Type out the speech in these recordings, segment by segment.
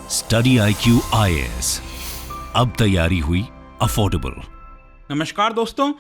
Study IQ IAS, अब तैयारी हुई अफोर्डेबल। नमस्कार दोस्तों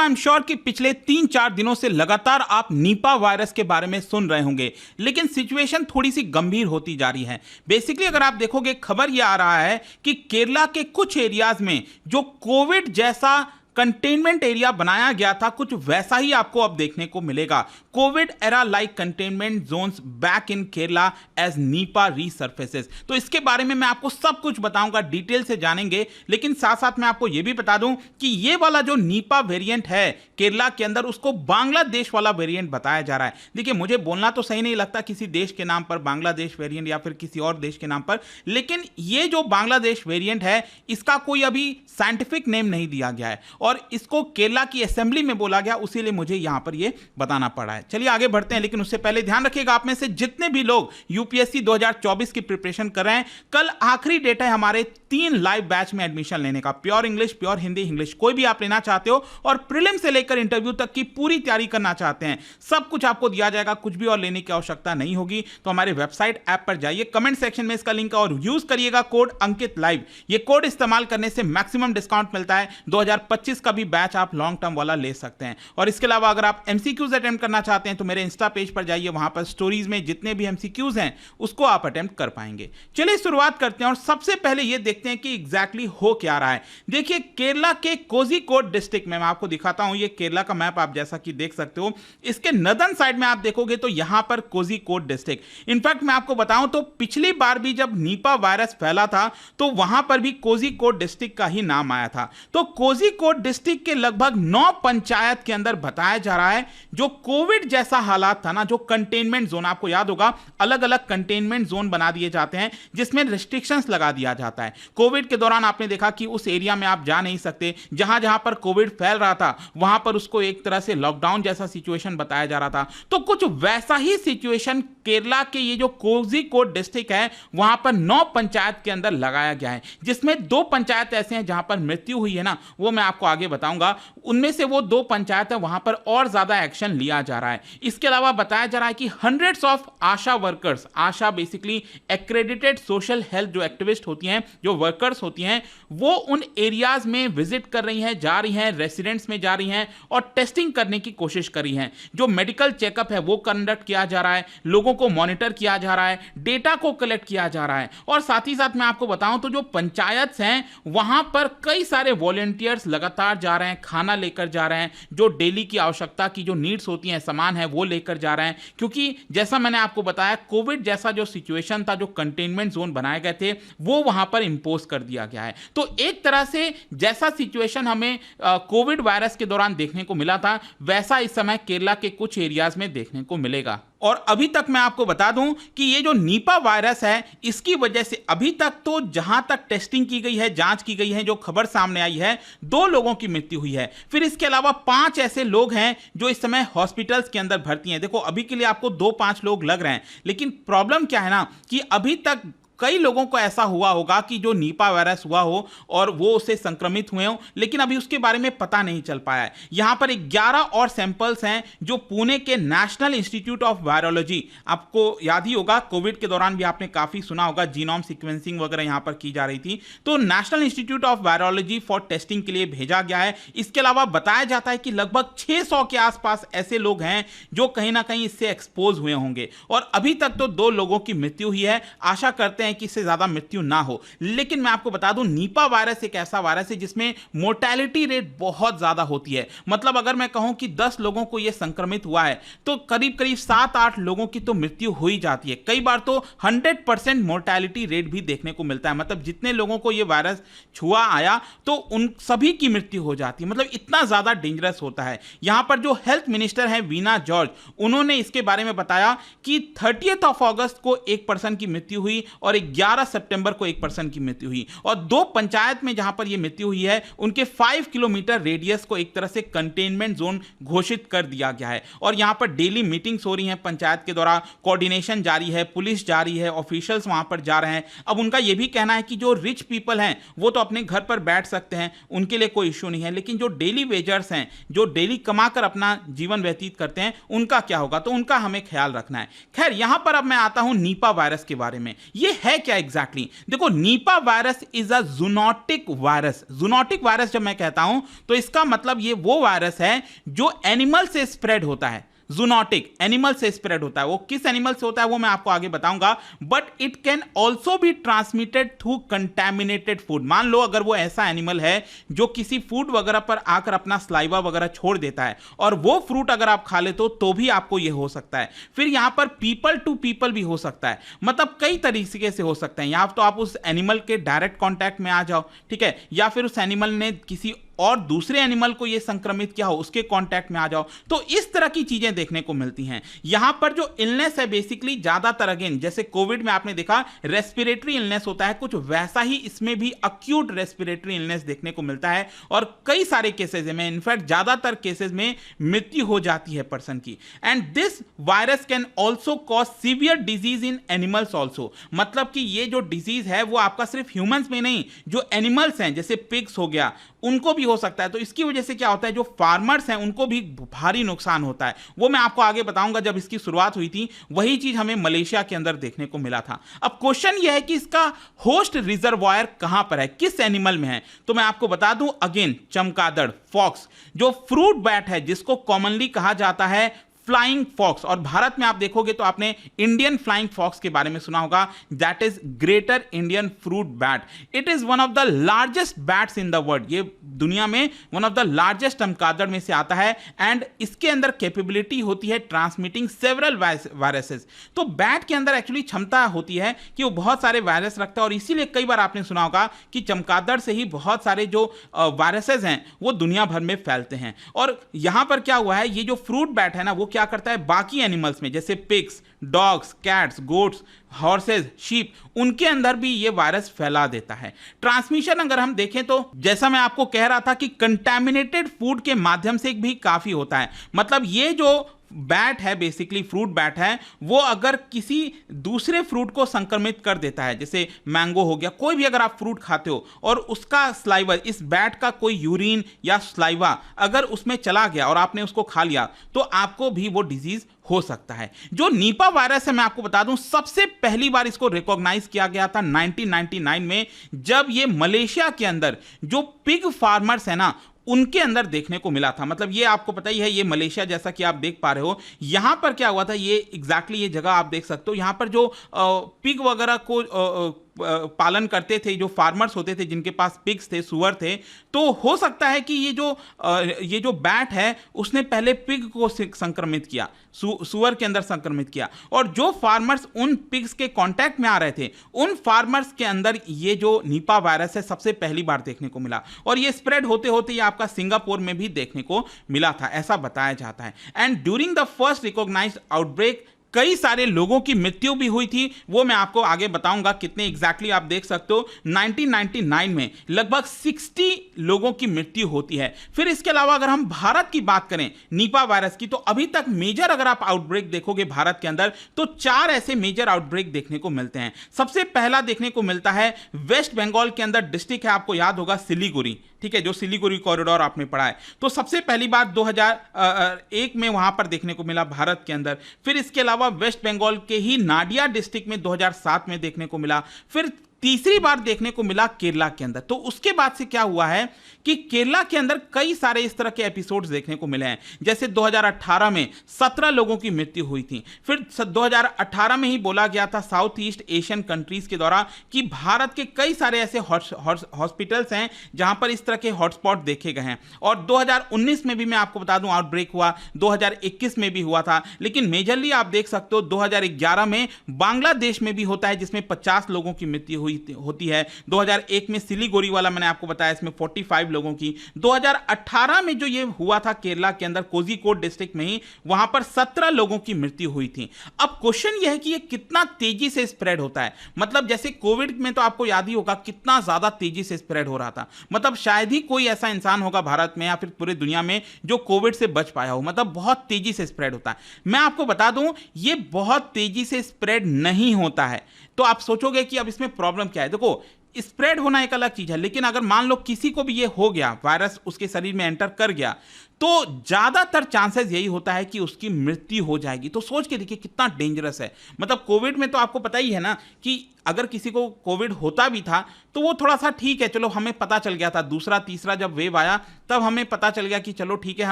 आई एम श्योर कि पिछले 3-4 दिनों से लगातार आप नीपा वायरस के बारे में सुन रहे होंगे, लेकिन सिचुएशन थोड़ी सी गंभीर होती जा रही है। बेसिकली अगर आप देखोगे, खबर यह आ रहा है कि केरला के कुछ एरियाज में जो कोविड जैसा कंटेनमेंट एरिया बनाया गया था, कुछ वैसा ही आपको अब देखने को मिलेगा। COVID era like containment zones back in Kerala as Nipah resurfaces. तो इसके बारे में मैं आपको सब कुछ बताऊंगा, डिटेल से जानेंगे, लेकिन साथ साथ मैं आपको यह भी बता दूं कि ये वाला जो नीपा वेरिएंट है केरला के अंदर, उसको बांग्लादेश वाला वेरिएंट बताया जा रहा है। देखिए, मुझे बोलना तो सही नहीं लगता किसी देश के नाम पर बांग्लादेश वेरिएंट या फिर किसी और देश के नाम पर, लेकिन ये जो बांग्लादेश वेरिएंट है इसका कोई अभी साइंटिफिक नेम नहीं दिया गया है और इसको केरला की असेंबली में बोला गया, उसीलिए मुझे यहां पर यह बताना पड़ा है। चलिए आगे बढ़ते हैं, लेकिन उससे पहले ध्यान रखिएगा, आप में से जितने भी लोग यूपीएससी 2024 की प्रिपरेशन कर रहे हैं, कल आखिरी डेट है हमारे 3 लाइव बैच में एडमिशन लेने का। Pure English, pure Hindi, English, कोई भी आप लेना चाहते हो और प्रीलिम से लेकर इंटरव्यू तक की पूरी तैयारी करना चाहते हैं, सब कुछ आपको दिया जाएगा, कुछ भी और लेने की आवश्यकता नहीं होगी। तो हमारे वेबसाइट ऐप पर जाइए, कमेंट सेक्शन में इसका लिंक है और यूज करिएगा कोड अंकित लाइव। ये कोड इस्तेमाल करने से मैक्सिमम डिस्काउंट मिलता है। 2025 का भी बैच आप लॉन्ग टर्म वाला ले सकते हैं। और इसके अलावा अगर आप एमसीक्यूज अटेम्प्ट करना चाहते हैं तो मेरे इंस्टा पेज पर जाइए, वहां पर स्टोरीज में जितने भी एमसीक्यूज हैं उसको आप अटेम्प्ट कर पाएंगे। चलिए शुरुआत करते हैं और सबसे पहले ये देखते हैं कि एग्जैक्टली हो क्या रहा है। देखिए, केरला के कोझिकोड डिस्ट्रिक्ट में मैं आपको दिखाता हूं, ये केरला का मैप आप जैसा कि देख सकते हो, इसके नदन साइड में आप देखोगे तो यहां पर कोझिकोड डिस्ट्रिक्ट। इनफैक्ट मैं आपको बताऊं तो पिछली बार भी जब नीपा वायरस फैला था तो वहां पर भी कोझिकोड डिस्ट्रिक्ट का ही नाम आया था। तो कोझिकोड डिस्ट्रिक्ट के लगभग 9 पंचायत के अंदर बताया जा रहा है जो कोविड जैसा हालात था ना, जो कंटेनमेंट जोन, आपको याद होगा अलग अलग कंटेनमेंट जोन बना दिए जाते हैं जिसमें रिस्ट्रिक्शंस लगा दिया जाता है। कोविड के दौरान आपने देखा कि उस एरिया में आप जा नहीं सकते, जहां जहां पर कोविड फैल रहा था वहां पर उसको एक तरह से लॉकडाउन जैसा सिचुएशन बताया जा रहा था। तो कुछ वैसा ही सिचुएशन केरला के ये जो कोझिकोड डिस्ट्रिक्ट है वहां पर 9 पंचायत के अंदर लगाया गया है, जिसमें 2 पंचायत ऐसे हैं जहां पर मृत्यु हुई है ना, वो मैं आपको आगे बताऊंगा। उनमें से वो 2 पंचायत है वहां पर और ज्यादा एक्शन लिया जा रहा है। इसके अलावा बताया जा रहा है कि hundreds of Asha workers, Asha basically accredited social health जो एक्टिविस्ट होती हैं, जो वर्कर्स होती हैं, वो उन एरियाज में विजिट कर रही हैं, जा रही हैं, रेसिडेंट्स में जा रही हैं और टेस्टिंग करने की कोशिश कर रही हैं। जो मेडिकल चेकअप है वो कंडक्ट किया जा रहा है, लोगों को मॉनिटर किया जा रहा है, डेटा को कलेक्ट किया जा रहा है। और साथ ही साथ मैं आपको बताऊं तो जो पंचायत हैं वहां पर कई सारे वॉलंटियर्स लगातार जा रहे हैं, खाना लेकर जा रहे हैं, जो डेली की आवश्यकता की जो नीड्स होती हैं, सामान है, वो लेकर जा रहे हैं। क्योंकि जैसा मैंने आपको बताया, कोविड जैसा जो सिचुएशन था, जो कंटेनमेंट जोन बनाए गए थे, वो वहां पर इंपोज कर दिया गया है। तो एक तरह से जैसा सिचुएशन हमें कोविड वायरस के दौरान देखने को मिला था, वैसा इस समय केरला के कुछ एरियाज में देखने को मिलेगा। और अभी तक मैं आपको बता दूं कि ये जो नीपा वायरस है, इसकी वजह से अभी तक तो जहां तक टेस्टिंग की गई है, जांच की गई है, जो खबर सामने आई है, 2 लोगों की मृत्यु हुई है। फिर इसके अलावा 5 ऐसे लोग हैं जो इस समय हॉस्पिटल्स के अंदर भर्ती हैं। देखो, अभी के लिए आपको 2-5 लोग लग रहे हैं, लेकिन प्रॉब्लम क्या है ना कि अभी तक कई लोगों को ऐसा हुआ होगा कि जो नीपा वायरस हुआ हो और वो उससे संक्रमित हुए हो, लेकिन अभी उसके बारे में पता नहीं चल पाया है। यहां पर 11 और सैंपल्स हैं जो पुणे के नेशनल इंस्टीट्यूट ऑफ वायरोलॉजी, आपको याद ही होगा कोविड के दौरान भी आपने काफी सुना होगा, जीनोम सीक्वेंसिंग वगैरह यहां पर की जा रही थी, तो national institute of virology for testing के लिए भेजा गया है। इसके अलावा बताया जाता है कि लगभग 600 के आसपास ऐसे लोग हैं जो कहीं ना कहीं इससे एक्सपोज हुए होंगे और अभी तक तो 2 लोगों की मृत्यु हुई है। आशा करते हैं कि इससे ज्यादा मृत्यु ना हो। लेकिन मैं आपको बता दूं, नीपा वायरस एक ऐसा वायरस है जिसमें मोर्टेलिटी रेट बहुत ज्यादा होती है। मतलब अगर मैं कहूं कि 10 लोगों को यह संक्रमित हुआ है तो करीब करीब 7-8 लोगों की तो मृत्यु हो ही जाती है। कई बार तो 100% मोर्टेलिटी रेट भी देखने को मिलता है। मतलब जितने लोगों को यह वायरस छुआ आया तो उन सभी की मृत्यु हो जाती है। मतलब इतना ज्यादा डेंजरस होता है। यहां पर जो हेल्थ मिनिस्टर है वीना जॉर्ज, उन्होंने इसके बारे में बताया कि 30 अगस्त को 1 पर्सन की मृत्यु हुई और 11 सितंबर को 1 पर्सन की मृत्यु हुई और 2 पंचायत में जहां पर यह मृत्यु हुई है उनके 5 किलोमीटर रेडियस को एक तरह से कंटेनमेंट जोन घोषित कर दिया गया है। और यहां पर डेली मीटिंग्स हो रही हैं पंचायत के द्वारा, कोऑर्डिनेशन जारी है, पुलिस जारी है, ऑफिशियल्स वहां पर जा रहे हैं। अब उनका यह भी कहना है कि जो रिच पीपल हैं वो तो अपने घर पर बैठ सकते हैं, उनके लिए कोई इश्यू नहीं है, लेकिन जो डेली वेजर्स हैं, जो डेली कमाकर अपना जीवन व्यतीत करते हैं, उनका क्या होगा, तो उनका हमें ख्याल रखना है। खैर, यहां पर अब मैं आता हूं नीपा वायरस के बारे में। यह है क्या एग्जैक्टली? देखो, Nipah virus is a zoonotic virus. Zoonotic virus जब मैं कहता हूं तो इसका मतलब ये वो वायरस है जो एनिमल से स्प्रेड होता है। जूनोटिक एनिमल से स्प्रेड होता है। वो किस एनिमल से होता है वो मैं आपको आगे बताऊंगा। But it can also be transmitted through contaminated food. मान लो अगर वो ऐसा एनिमल है जो किसी फूड वगैरह पर आकर अपना स्लाइवा वगैरह छोड़ देता है और वो फ्रूट अगर आप खा लेते हो तो भी आपको ये हो सकता है। फिर यहां पर पीपल टू पीपल भी हो सकता है, मतलब कई तरीके से हो सकते हैं। या तो आप उस एनिमल के डायरेक्ट कॉन्टैक्ट में आ जाओ, ठीक है, या फिर उस एनिमल ने किसी और दूसरे एनिमल को ये संक्रमित किया हो, उसके कांटेक्ट में आ जाओ। तो इस तरह की चीजें देखने को मिलती हैं। यहां पर जो इलनेस है बेसिकली ज्यादातर अगेन जैसे कोविड में आपने देखा रेस्पिरेटरी इलनेस होता है, कुछ वैसा ही इसमें भी अक्यूट रेस्पिरेटरी इलनेस देखने को मिलता है और कई सारे केसेस में, इनफैक्ट ज्यादातर केसेस में मृत्यु हो जाती है पर्सन की। And this virus can also cause severe disease in animals also. मतलब कि ये जो डिजीज है वो आपका सिर्फ ह्यूमंस में नहीं, जो एनिमल्स हैं जैसे पिग्स हो गया उनको भी हो सकता है। तो इसकी वजह से क्या होता है, जो फार्मर्स हैं उनको भी भारी नुकसान होता है। वो मैं आपको आगे बताऊंगा। जब इसकी शुरुआत हुई थी वही चीज हमें मलेशिया के अंदर देखने को मिला था। अब क्वेश्चन यह है कि इसका होस्ट रिजर्वायर कहां पर है, किस एनिमल में है? तो मैं आपको बता दूं अगेन, चमगादड़, फॉक्स, जो फ्रूट बैट है जिसको कॉमनली कहा जाता है फ्लाइंग फॉक्स। और भारत में आप देखोगे तो आपने इंडियन फ्लाइंग फॉक्स के बारे में सुना होगा, that is greater Indian fruit bat. It is one of the largest bats in the world. ये दुनिया में वन ऑफ द लार्जेस्ट चमगादड़ में से आता है एंड इसके अंदर कैपेबिलिटी होती है ट्रांसमिटिंग सेवरल वायरसेस। तो बैट के अंदर एक्चुअली क्षमता होती है कि वो बहुत सारे वायरस रखता है और इसीलिए कई बार आपने सुना होगा कि चमगादड़ से ही बहुत सारे जो वायरसेस हैं वो दुनिया भर में फैलते हैं। और यहां पर क्या हुआ है, ये जो फ्रूट बैट है ना वो क्या करता है, बाकी एनिमल्स में जैसे pigs, dogs, cats, goats, horses, sheep, उनके अंदर भी ये वायरस फैला देता है। ट्रांसमिशन अगर हम देखें तो जैसा मैं आपको कह रहा था कि कंटैमिनेटेड फूड के माध्यम से भी काफी होता है। मतलब ये जो बैट है बेसिकली फ्रूट बैट है, वो अगर किसी दूसरे फ्रूट को संक्रमित कर देता है, जैसे मैंगो हो गया, कोई भी अगर आप फ्रूट खाते हो और उसका स्लाइवा, इस बैट का कोई यूरिन या स्लाइवा अगर उसमें चला गया और आपने उसको खा लिया तो आपको भी वो डिजीज हो सकता है। जो नीपा वायरस है मैं आपको बता दूं सबसे पहली बार इसको रिकॉग्नाइज किया गया था 1999 में, जब ये मलेशिया के अंदर जो पिग फार्मर्स है ना उनके अंदर देखने को मिला था। मतलब ये आपको पता ही है, ये मलेशिया जैसा कि आप देख पा रहे हो। यहां पर क्या हुआ था, ये एग्जैक्टली ये जगह आप देख सकते हो। यहां पर जो पिग वगैरह को पालन करते थे, जो फार्मर्स होते थे जिनके पास पिग्स थे, सुअर थे, तो हो सकता है कि ये जो बैट है उसने पहले पिग को संक्रमित किया, सुअर के अंदर संक्रमित किया, और जो फार्मर्स उन पिग्स के कांटेक्ट में आ रहे थे उन फार्मर्स के अंदर ये जो नीपा वायरस है सबसे पहली बार देखने को मिला। और ये स्प्रेड होते होते ये आपका सिंगापुर में भी देखने को मिला था, ऐसा बताया जाता है। And during the first recognised outbreak कई सारे लोगों की मृत्यु भी हुई थी, वो मैं आपको आगे बताऊंगा कितने एग्जैक्टली आप देख सकते हो। 1999 में लगभग 60 लोगों की मृत्यु होती है। फिर इसके अलावा अगर हम भारत की बात करें नीपा वायरस की, तो अभी तक मेजर अगर आप आउटब्रेक देखोगे भारत के अंदर तो 4 ऐसे मेजर आउटब्रेक देखने को मिलते हैं। सबसे पहला देखने को मिलता है वेस्ट बंगाल के अंदर, डिस्ट्रिक्ट है आपको याद होगा सिलीगुड़ी, ठीक है, जो सिलीगुड़ी कॉरिडोर आपने पढ़ा है। तो सबसे पहली बार 2001 में वहां पर देखने को मिला भारत के अंदर। फिर इसके अलावा वेस्ट बंगाल के ही नाडिया डिस्ट्रिक्ट में 2007 में देखने को मिला। फिर तीसरी बार देखने को मिला केरला के अंदर। तो उसके बाद से क्या हुआ है कि केरला के अंदर कई सारे इस तरह के एपिसोड्स देखने को मिले हैं। जैसे 2018 में 17 लोगों की मृत्यु हुई थी। फिर 2018 में ही बोला गया था साउथ ईस्ट एशियन कंट्रीज के द्वारा कि भारत के कई सारे ऐसे हॉस्पिटल्स हैं जहां पर इस तरह के हॉटस्पॉट देखे गए हैं। और 2019 में भी मैं आपको बता दूं आउटब्रेक हुआ, 2021 में भी हुआ था। लेकिन मेजरली आप देख सकते हो 2011 में बांग्लादेश में भी होता है जिसमें 50 लोगों की मृत्यु होती है। 2001 में सिलीगुड़ी वाला मैंने आपको बताया, इसमें 45 लोगों की। 2018 में जो ये हुआ था केरला के अंदर कोझिकोड डिस्ट्रिक्ट में ही, वहां पर 17 लोगों की मृत्यु हुई थी। अब क्वेश्चन ये है कि ये कितना तेजी से स्प्रेड होता है। मतलब जैसे कोविड में तो आपको याद ही होगा कितना ज्यादा तेजी से स्प्रेड हो रहा था। मतलब शायद ही कोई ऐसा इंसान होगा भारत में या फिर पूरे दुनिया में जो कोविड से बच पाया हो। मतलब बहुत तेजी से स्प्रेड होता है। मैं आपको बता दूं ये बहुत तेजी से स्प्रेड नहीं होता है। तो आप सोचोगे कि अब इसमें प्रॉब्लम क्या है। देखो स्प्रेड होना एक अलग चीज है, लेकिन अगर मान लो किसी को भी ये हो गया, वायरस उसके शरीर में एंटर कर गया, तो तो ज्यादातर चांसेस यही होता है कि उसकी मृत्यु हो जाएगी। तो सोच के देखिए कितना डेंजरस है। मतलब कोविड में तो आपको पता ही है ना कि अगर किसी को कोविड होता भी था तो वो थोड़ा सा ठीक है, चलो हमें पता चल गया था, दूसरा तीसरा जब वेव आया तब हमें पता चल गया कि चलो ठीक है,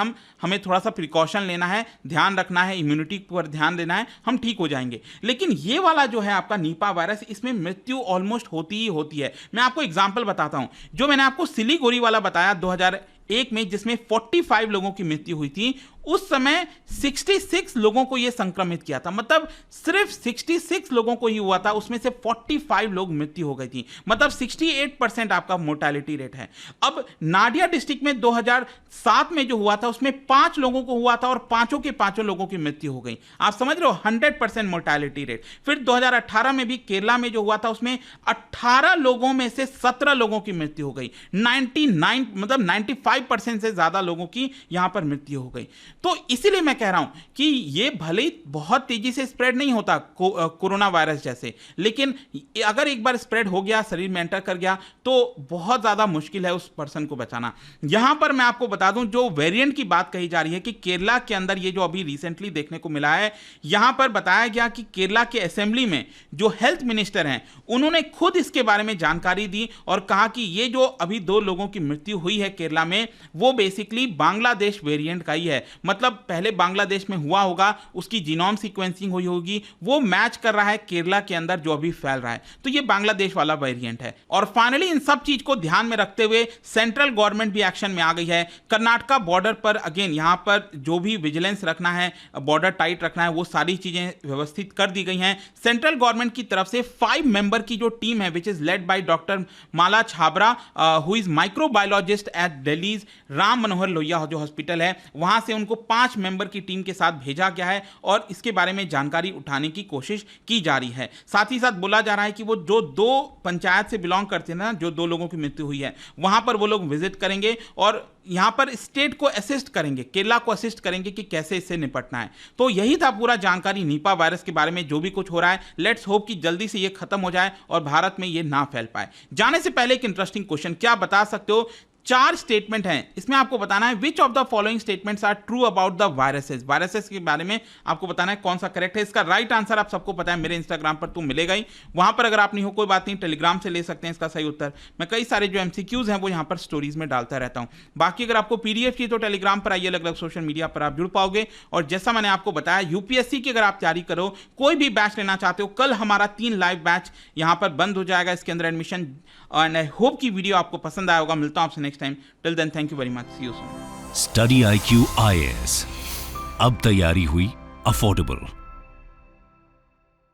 हमें थोड़ा सा प्रिकॉशन लेना है, ध्यान रखना है, इम्यूनिटी पर ध्यान देना है, हम ठीक हो जाएंगे। लेकिन ये वाला जो है आपका निपा वायरस, इसमें मृत्यु ऑलमोस्ट होती ही होती है। मैं आपको एग्जाम्पल बताता हूं, जो मैंने आपको सिलीगुड़ी वाला बताया 2001 में, जिसमें 45 लोगों की मृत्यु हुई थी, उस समय 66 लोगों को यह संक्रमित किया था। मतलब सिर्फ 66 लोगों को ही हुआ था, उसमें से 45 लोग मृत्यु हो गई थी। मतलब 68% आपका मोर्टेलिटी रेट है। अब नाडिया डिस्ट्रिक्ट में 2007 में जो हुआ था उसमें 5 लोगों को हुआ था और पांचों के पांचों लोगों की मृत्यु हो गई। आप समझ रहे हो, 100% मोर्टेलिटी रेट। फिर 2018 में भी केरला में जो हुआ था उसमें 18 लोगों में से 17 लोगों की मृत्यु हो गई। 95% से ज्यादा लोगों की यहां पर मृत्यु हो गई। तो इसीलिए मैं कह रहा हूं कि ये भले ही बहुत तेजी से स्प्रेड नहीं होता कोरोना वायरस जैसे, लेकिन अगर एक बार स्प्रेड हो गया, शरीर में एंटर कर गया, तो बहुत ज्यादा मुश्किल है उस पर्सन को बचाना। यहां पर मैं आपको बता दूं, जो वेरिएंट की बात कही जा रही है कि केरला के अंदर ये जो अभी रिसेंटली देखने को मिला है, यहां पर बताया गया कि केरला के असेंबली में जो हेल्थ मिनिस्टर हैं उन्होंने खुद इसके बारे में जानकारी दी और कहा कि ये जो अभी 2 लोगों की मृत्यु हुई है केरला में, वो बेसिकली बांग्लादेश वेरिएंट का ही है। मतलब पहले बांग्लादेश में हुआ होगा, उसकी जीनोम सीक्वेंसिंग हुई होगी, वो मैच कर रहा है केरला के अंदर जो अभी फैल रहा है। तो ये बांग्लादेश वाला वेरिएंट है। और फाइनली इन सब चीज को ध्यान में रखते हुए सेंट्रल गवर्नमेंट भी एक्शन में आ गई है। कर्नाटका बॉर्डर पर अगेन यहां पर जो भी विजिलेंस रखना है, बॉर्डर टाइट रखना है, वो सारी चीजें व्यवस्थित कर दी गई हैं। सेंट्रल गवर्नमेंट की तरफ से 5 मेंबर की जो टीम है, which is led by doctor Mala Chhabra, who is microbiologist at Delhi Ram Manohar Lohia जो हॉस्पिटल है, वहां से उनको 5 मेंबर की टीम के साथ भेजा गया है और इसके बारे में जानकारी उठाने की कोशिश की जा रही है। साथ ही साथ बोला जा रहा है कि वो जो 2 पंचायत से बिलोंग करते हैं ना, जो 2 लोगों की मृत्यु हुई है, वहां पर वो लोग विजिट करेंगे और यहां पर स्टेट को असिस्ट करेंगे, केरला को असिस्ट करेंगे कि कैसे इससे निपटना है। तो यही था पूरा जानकारी निपा वायरस के बारे में, जो भी कुछ हो रहा है। लेट्स होप कि जल्दी से ये खत्म हो जाए और भारत में ये ना फैल पाए। जाने से पहले एक इंटरेस्टिंग क्वेश्चन, क्या बता सकते हो 4 स्टेटमेंट हैं, इसमें आपको बताना है which of the following statements are true about the viruses. Viruses के बारे में आपको बताना है कौन सा करेक्ट है। इसका राइट आंसर आप सबको पता है, मेरे इंस्टाग्राम पर तो मिलेगा ही, वहां पर अगर आप नहीं हो कोई बात नहीं, टेलीग्राम से ले सकते हैं इसका सही उत्तर। मैं कई सारे जो एमसीक्यूज हैं वो यहां पर स्टोरीज में डालता रहता हूं। बाकी अगर आपको पीडीएफ चाहिए तो टेलीग्राम पर आइए, अलग अलग सोशल मीडिया पर आप जुड़ पाओगे। और जैसा मैंने आपको बताया, यूपीएससी की अगर आप तैयारी करो, कोई भी बैच लेना चाहते हो, कल हमारा 3 लाइव बैच यहां पर बंद हो जाएगा, इसके अंदर एडमिशन। एंड आई होप की वीडियो आपको पसंद आया होगा। मिलता हूं आपसे next time. Till then, thank you very much, see you soon. Study IQ IAS, अब तैयारी हुई अफोर्डेबल।